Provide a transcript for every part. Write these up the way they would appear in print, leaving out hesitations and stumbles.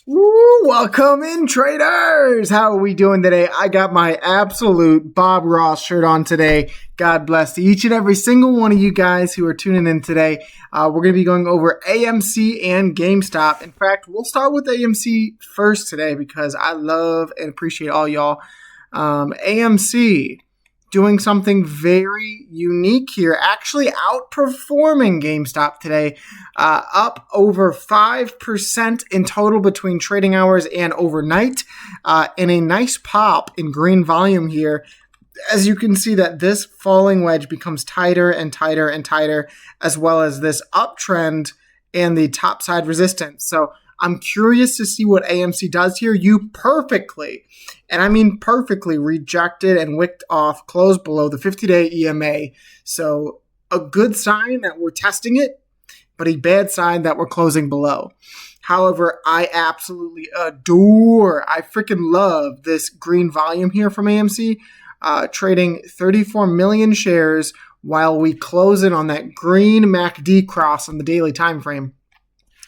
Woo, welcome in, traders. How are we doing today? I got my absolute Bob Ross shirt on today. God bless to each and every single one of you guys who are tuning in today. We're going to be going over AMC and GameStop. In fact, we'll start with AMC first today because I love and appreciate all y'all. AMC doing something very unique here, actually outperforming GameStop today, up over 5% in total between trading hours and overnight, and a nice pop in green volume here. As you can see that this falling wedge becomes tighter and tighter and tighter, as well as this uptrend and the top side resistance. So I'm curious to see what AMC does here. You perfectly, and I mean perfectly, rejected and wicked off, closed below the 50-day EMA. So a good sign that we're testing it, but a bad sign that we're closing below. However, I absolutely adore, I freaking love this green volume here from AMC, trading 34 million shares while we close in on that green MACD cross on the daily time frame.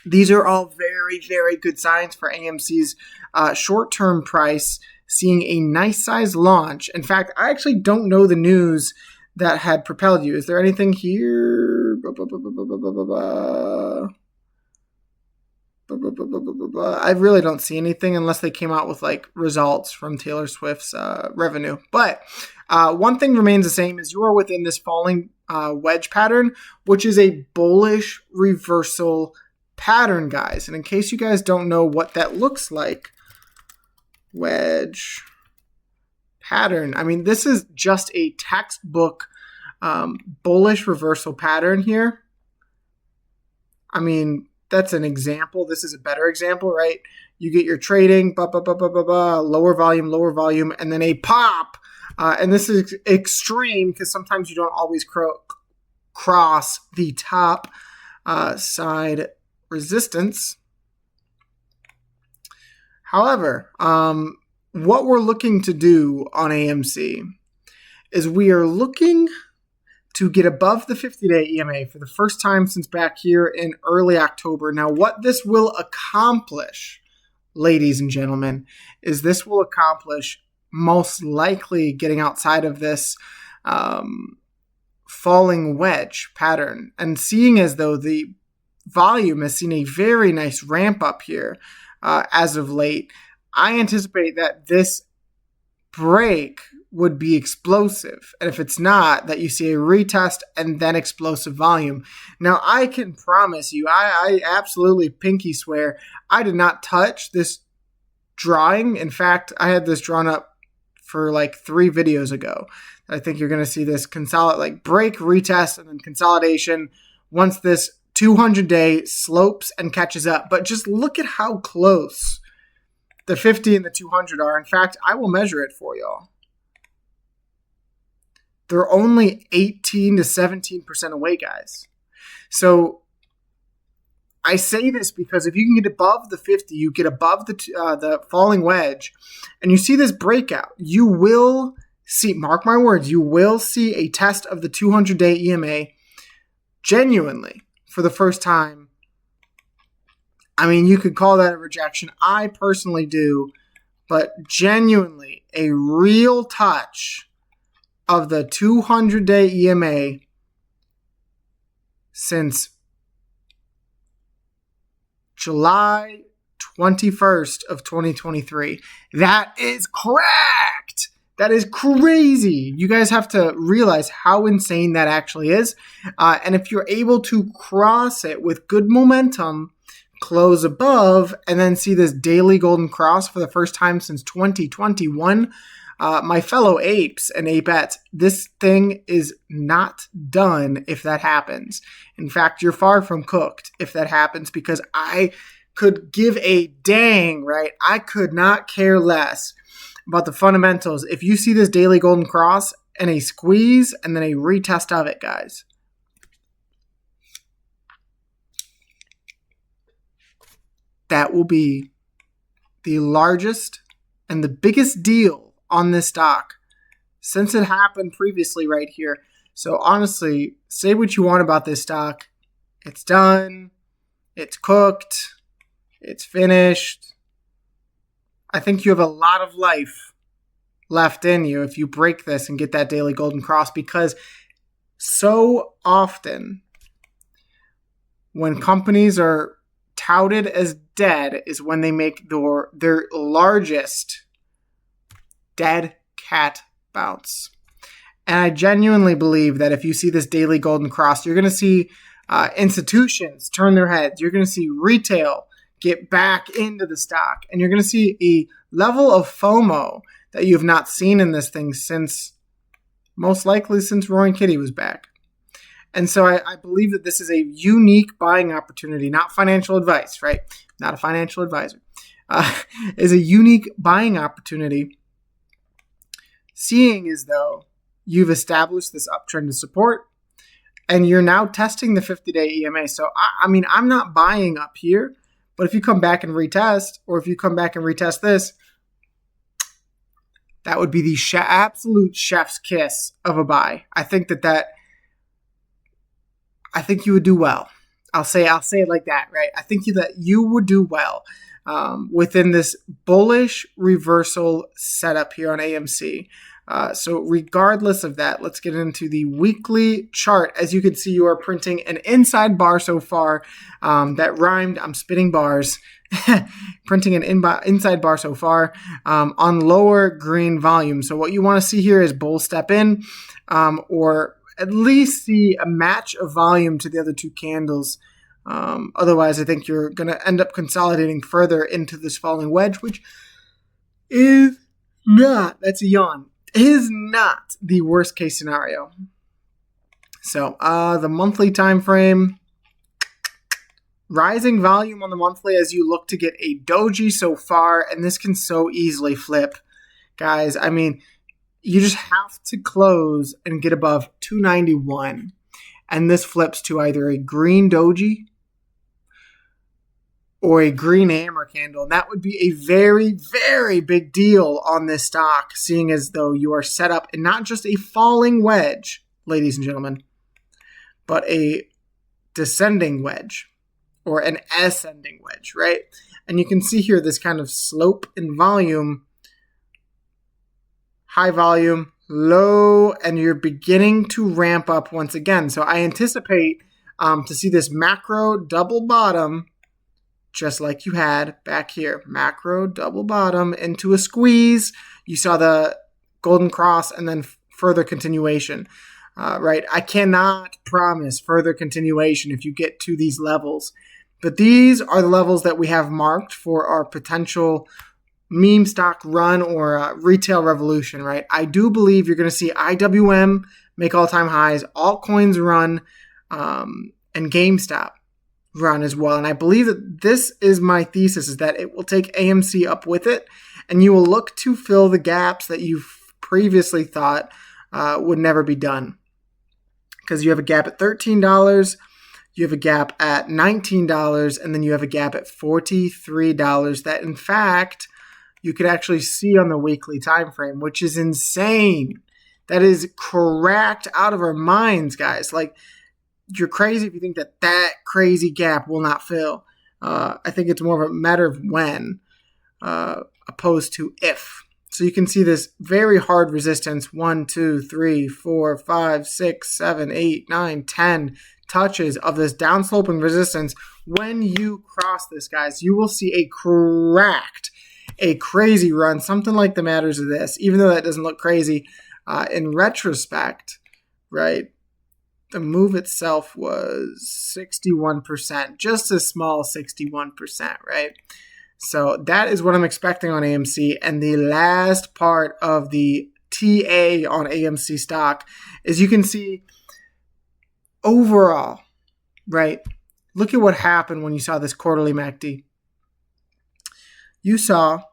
These are all very, very good signs for AMC's short-term price, seeing a nice size launch. In fact, I actually don't know the news that had propelled you. Is there anything here? I really don't see anything unless they came out with like results from Taylor Swift's revenue. But one thing remains the same is you are within this falling wedge pattern, which is a bullish reversal pattern, guys. And in case you guys don't know what that looks like, wedge pattern, I mean, this is just a textbook bullish reversal pattern here. I mean, that's an example. This is a better example, right? You get your trading, lower volume, and then a pop. And this is extreme because sometimes you don't always cross the top side resistance. However, what we're looking to do on AMC is we are looking to get above the 50-day EMA for the first time since back here in early October. Now, what this will accomplish, ladies and gentlemen, is this will accomplish most likely getting outside of this falling wedge pattern and seeing as though the volume has seen a very nice ramp up here as of late. I anticipate that this break would be explosive. And if it's not, that you see a retest and then explosive volume. Now, I can promise you, I absolutely pinky swear, I did not touch this drawing. In fact, I had this drawn up for like 3 videos ago. I think you're going to see this like break, retest, and then consolidation once this 200-day slopes and catches up. But just look at how close the 50 and the 200 are. In fact, I will measure it for y'all. They're only 18 to 17% away, guys. So I say this because if you can get above the 50, you get above the falling wedge, and you see this breakout, you will see, mark my words, you will see a test of the 200-day EMA genuinely for the first time. I mean, you could call that a rejection. I personally do, but genuinely a real touch of the 200-day EMA since July 21st of 2023. That is correct. That is crazy. You guys have to realize how insane that actually is. And if you're able to cross it with good momentum, close above, and then see this daily golden cross for the first time since 2021, my fellow apes and apettes, this thing is not done if that happens. In fact, you're far from cooked if that happens, because I could give a dang, right? I could not care less about the fundamentals if you see this daily golden cross and a squeeze and then a retest of it, guys. That will be the largest and the biggest deal on this stock since it happened previously right here. So honestly, say what you want about this stock. It's done. It's cooked. It's finished. I think you have a lot of life left in you if you break this and get that daily golden cross, because so often when companies are touted as dead is when they make their largest dead cat bounce. And I genuinely believe that if you see this daily golden cross, you're going to see institutions turn their heads. You're going to see retail get back into the stock. And you're going to see a level of FOMO that you have not seen in this thing most likely since Roaring Kitty was back. And so I believe that this is a unique buying opportunity, not financial advice, right? Not a financial advisor. Is a unique buying opportunity, seeing as though you've established this uptrend of support and you're now testing the 50-day EMA. So, I mean, I'm not buying up here, but if you come back and retest, or if you come back and retest this, that would be the absolute chef's kiss of a buy. I think you would do well. I'll say it like that, right? I think that you would do well within this bullish reversal setup here on AMC. So regardless of that, let's get into the weekly chart. As you can see, you are printing an inside bar so far. That rhymed. I'm spitting bars. Printing an inside bar so far on lower green volume. So what you want to see here is bull step in, or at least see a match of volume to the other two candles. Otherwise, I think you're going to end up consolidating further into this falling wedge, which is not, that's a yawn, is not the worst case scenario. So the monthly time frame, rising volume on the monthly as you look to get a doji so far, and this can so easily flip. Guys, I mean, you just have to close and get above 291, and this flips to either a green doji or a green hammer candle. And that would be a very, very big deal on this stock, seeing as though you are set up in not just a falling wedge, ladies and gentlemen, but a descending wedge or an ascending wedge, right? And you can see here this kind of slope in volume, high volume, low, and you're beginning to ramp up once again. So I anticipate to see this macro double bottom, just like you had back here. Macro double bottom into a squeeze. You saw the golden cross and then further continuation, right? I cannot promise further continuation if you get to these levels, but these are the levels that we have marked for our potential meme stock run or retail revolution, right? I do believe you're going to see IWM make all-time highs, altcoins run, and GameStop run as well. And I believe that this is my thesis, is that it will take AMC up with it, and you will look to fill the gaps that you've previously thought would never be done. Because you have a gap at $13, you have a gap at $19, and then you have a gap at $43 that, in fact, you could actually see on the weekly time frame, which is insane. That is cracked out of our minds, guys. Like, you're crazy if you think that that crazy gap will not fill. I think it's more of a matter of when, opposed to if. So you can see this very hard resistance, 1, 2, 3, 4, 5, 6, 7, 8, 9, 10 touches of this downsloping resistance. When you cross this, guys, you will see a crazy run, something like the matters of this, even though that doesn't look crazy in retrospect, right? The move itself was 61%, just a small 61%, right? So that is what I'm expecting on AMC. And the last part of the TA on AMC stock is you can see overall, right? Look at what happened when you saw this quarterly MACD. You saw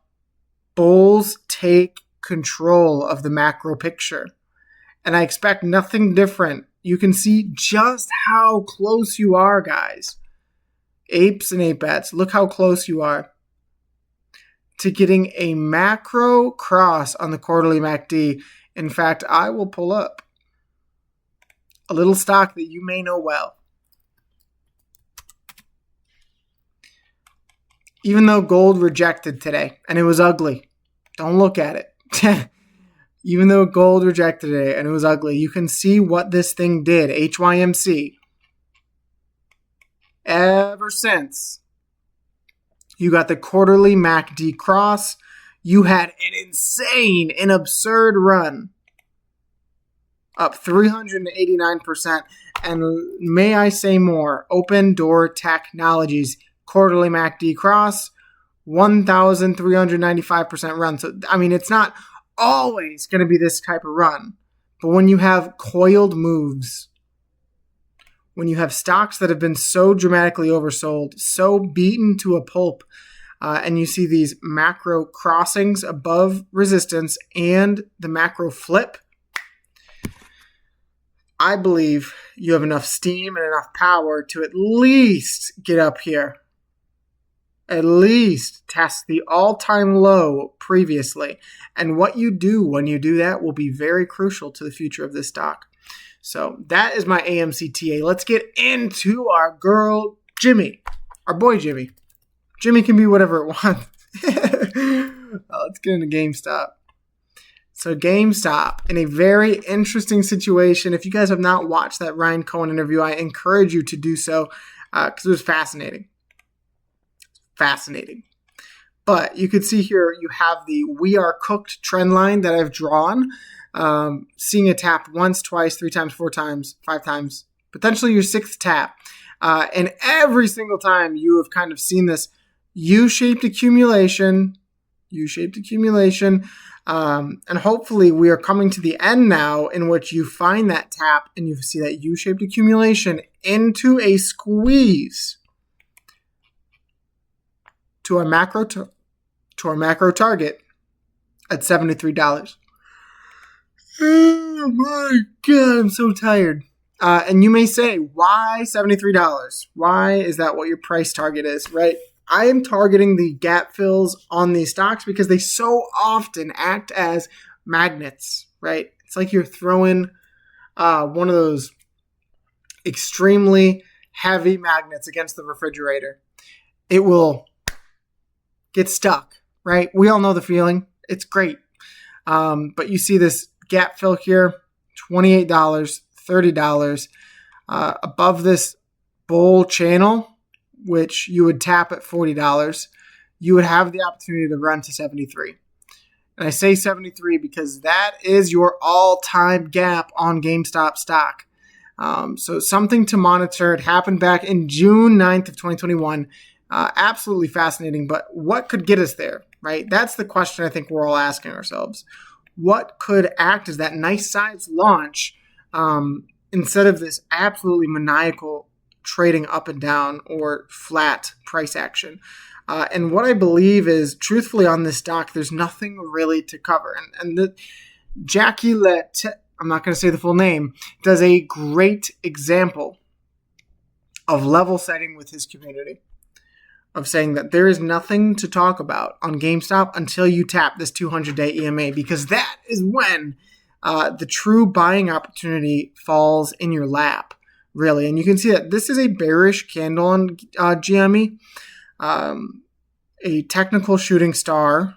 bulls take control of the macro picture. And I expect nothing different. You can see just how close you are, guys. Apes and apettes, look how close you are to getting a macro cross on the quarterly MACD. In fact, I will pull up a little stock that you may know well. Even though gold rejected today, and it was ugly. Don't look at it. Even though gold rejected today, and it was ugly, you can see what this thing did, HYMC. Ever since you got the quarterly MACD cross, you had an insane, an absurd run. Up 389%. And may I say more, Open Door Technologies, quarterly MACD cross, 1,395% run. So, I mean, it's not always going to be this type of run. But when you have coiled moves, when you have stocks that have been so dramatically oversold, so beaten to a pulp, and you see these macro crossings above resistance and the macro flip, I believe you have enough steam and enough power to at least get up here. At least test the all-time low previously. And what you do when you do that will be very crucial to the future of this stock. So that is my AMC TA. Let's get into our girl, Jimmy. Our boy, Jimmy. Jimmy can be whatever it wants. Let's get into GameStop. So GameStop, in a very interesting situation. If you guys have not watched that Ryan Cohen interview, I encourage you to do so because it was fascinating. Fascinating. But you can see here you have the We Are Cooked trend line that I've drawn. Seeing it tapped once, twice, 3 times, 4 times, 5 times, potentially your 6th tap. And every single time you have kind of seen this U-shaped accumulation, and hopefully we are coming to the end now in which you find that tap and you see that U-shaped accumulation into a squeeze to our macro target at $73. Oh my God, I'm so tired. And you may say, why $73? Why is that what your price target is, right? I am targeting the gap fills on these stocks because they so often act as magnets, right? It's like you're throwing one of those extremely heavy magnets against the refrigerator. It will get stuck, right? We all know the feeling. It's great. But you see this gap fill here, $28, $30. Above this bull channel, which you would tap at $40, you would have the opportunity to run to 73. And I say 73 because that is your all-time gap on GameStop stock. So something to monitor. It happened back in June 9th of 2021. Absolutely fascinating. But what could get us there, right? That's the question I think we're all asking ourselves. What could act as that nice size launch instead of this absolutely maniacal trading up and down or flat price action? And what I believe is, truthfully, on this stock, there's nothing really to cover. And Jackie Lett, I'm not going to say the full name, does a great example of level setting with his community, of saying that there is nothing to talk about on GameStop until you tap this 200-day EMA, because that is when the true buying opportunity falls in your lap, really. And you can see that this is a bearish candle on GME, a technical shooting star.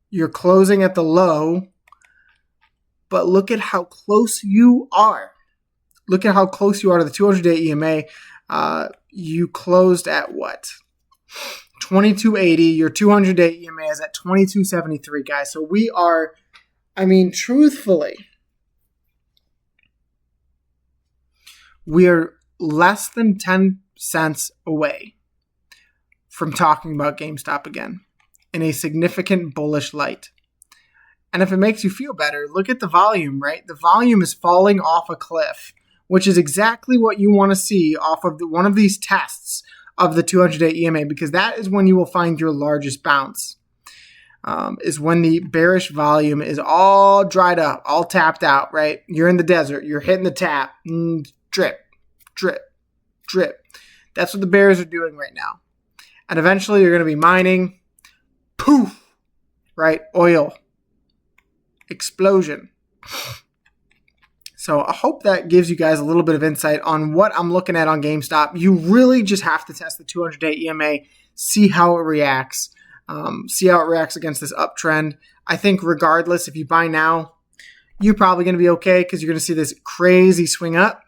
You're closing at the low, but look at how close you are. Look at how close you are to the 200-day EMA. You closed at what? 2280. Your 200-day EMA is at 2273, guys. So we are, I mean, truthfully, we are less than 10 cents away from talking about GameStop again in a significant bullish light. And if it makes you feel better, look at the volume, right? The volume is falling off a cliff, which is exactly what you want to see off of one of these tests of the 200-day EMA, because that is when you will find your largest bounce, is when the bearish volume is all dried up, all tapped out, right? You're in the desert. You're hitting the tap. Drip, drip, drip. That's what the bears are doing right now. And eventually you're going to be mining. Poof, right? Oil. Explosion. So I hope that gives you guys a little bit of insight on what I'm looking at on GameStop. You really just have to test the 200-day EMA, see how it reacts, against this uptrend. I think regardless, if you buy now, you're probably going to be okay because you're going to see this crazy swing up,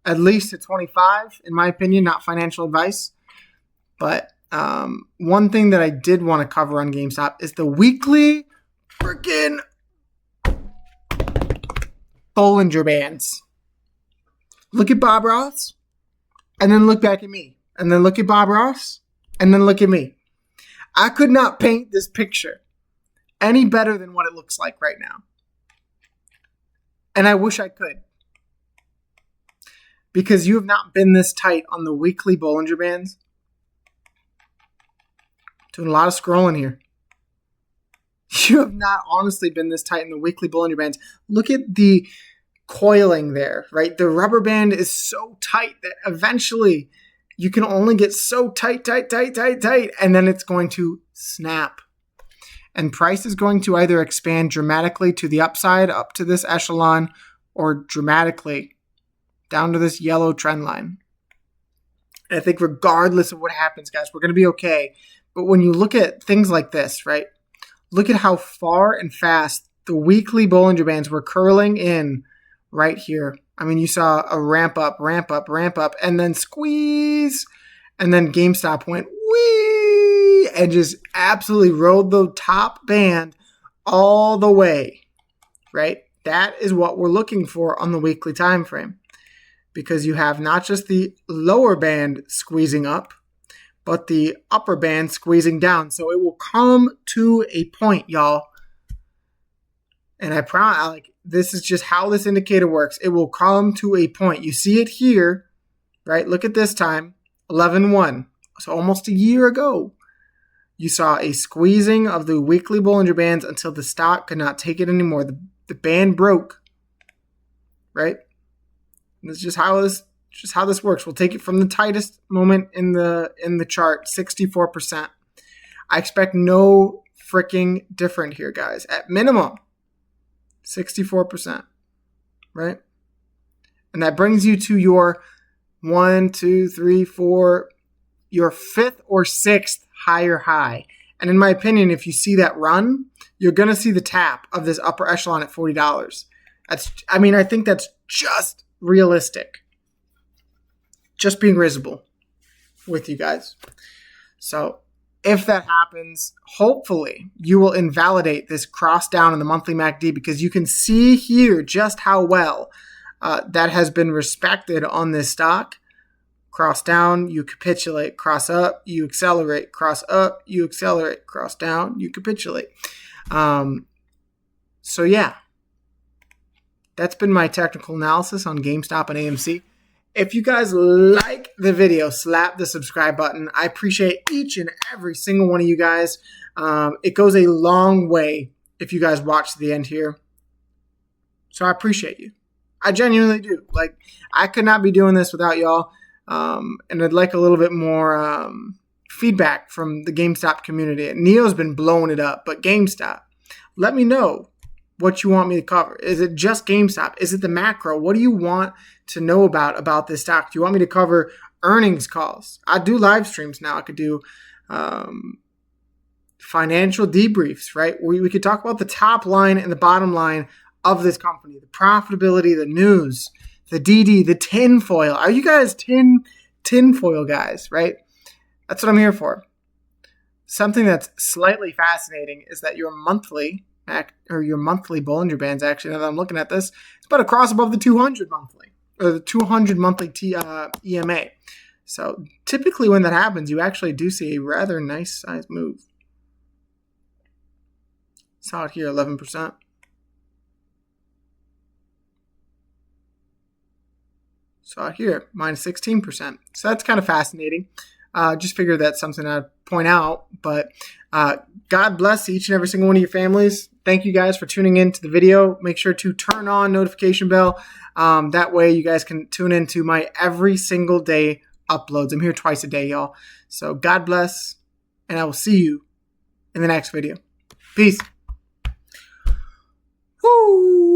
at least to 25, in my opinion, not financial advice. But one thing that I did want to cover on GameStop is the weekly freaking Bollinger Bands. Look at Bob Ross, and then look back at me, and then look at Bob Ross, and then look at me. I could not paint this picture any better than what it looks like right now. And I wish I could. Because you have not been this tight on the weekly Bollinger Bands. Doing a lot of scrolling here. You have not honestly been this tight in the weekly Bollinger Bands. Look at the coiling there, right? The rubber band is so tight that eventually you can only get so tight, and then it's going to snap. And price is going to either expand dramatically to the upside, up to this echelon, or dramatically down to this yellow trend line. And I think regardless of what happens, guys, we're going to be okay. But when you look at things like this, right? Look at how far and fast the weekly Bollinger Bands were curling in right here. I mean, you saw a ramp up, and then squeeze. And then GameStop went whee and just absolutely rode the top band all the way, right? That is what we're looking for on the weekly time frame, because you have not just the lower band squeezing up, but the upper band squeezing down. So it will come to a point, y'all. And I promise, this is just how this indicator works. It will come to a point. You see it here, right? Look at this time, 11-1. So almost a year ago, you saw a squeezing of the weekly Bollinger Bands until the stock could not take it anymore. The band broke, right? And that's just how this works. We'll take it from the tightest moment in the chart, 64%. I expect no freaking different here, guys. At minimum, 64%, right? And that brings you to your 1, 2, 3, 4, your fifth or sixth higher high. And in my opinion, if you see that run, you're going to see the tap of this upper echelon at $40. I think that's just realistic. Just being reasonable with you guys. So if that happens, hopefully you will invalidate this cross down in the monthly MACD, because you can see here just how well that has been respected on this stock. Cross down, you capitulate. Cross up, you accelerate. Cross up, you accelerate. Cross down, you capitulate. So yeah, that's been my technical analysis on GameStop and AMC. If you guys like the video, slap the subscribe button. I appreciate each and every single one of you guys. It goes a long way if you guys watch to the end here. So I appreciate you. I genuinely do. I could not be doing this without y'all. And I'd like a little bit more feedback from the GameStop community. Neo's been blowing it up, but GameStop, let me know what you want me to cover. Is it just GameStop? Is it the macro? What do you want to know about this stock? Do you want me to cover earnings calls? I do live streams now. I could do financial debriefs, right? We could talk about the top line and the bottom line of this company, the profitability, the news, the DD, the tinfoil. Are you guys tinfoil guys, right? That's what I'm here for. Something that's slightly fascinating is that your monthly Bollinger Bands, actually, now that I'm looking at this, it's about a cross above the 200 monthly, or the 200 monthly EMA. So typically when that happens, you actually do see a rather nice size move. Saw it here, 11%. Saw it here, minus 16%. So that's kind of fascinating. Just figured that's something I'd point out. But God bless each and every single one of your families. Thank you guys for tuning in to the video. Make sure to turn on notification bell. That way you guys can tune into my every single day uploads. I'm here twice a day, y'all. So God bless, and I will see you in the next video. Peace. Woo!